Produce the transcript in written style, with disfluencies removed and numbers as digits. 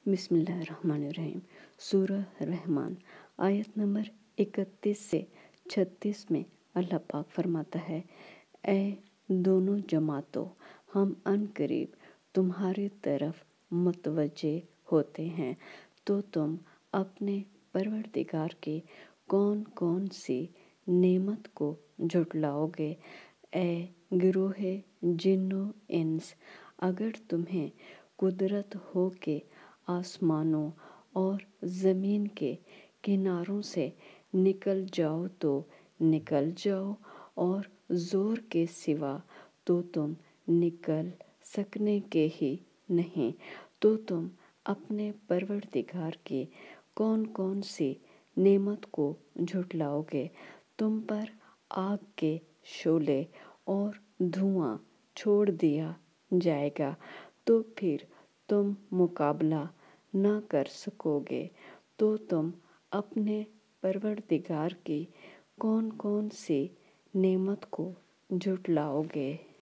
بسم اللہ الرحمن الرحیم۔ سورہ رحمان آیت نمبر 31 سے 36 میں اللہ پاک فرماتا ہے، اے دونوں جماعتوں، ہم ان قریب تمہاری طرف متوجہ ہوتے ہیں، تو تم اپنے پروردگار کی کون کون سی نعمت کو جھٹلاؤ گے؟ اے گروہ جن و انس، اگر تمہیں قدرت ہو کہ آسمانوں اور زمین کے کناروں سے نکل جاؤ تو نکل جاؤ، اور زور کے سوا تو تم نکل سکنے کے ہی نہیں، تو تم اپنے پروردگار کی کون کون سی نعمت کو جھٹلاؤ گے؟ تم پر آگ کے شعلے اور دھواں چھوڑ دیا جائے گا، تو پھر تم مقابلہ نہ کر سکو گے، تو تم اپنے پروردگار کی کون کون سی نعمت کو جھٹلاؤ گے؟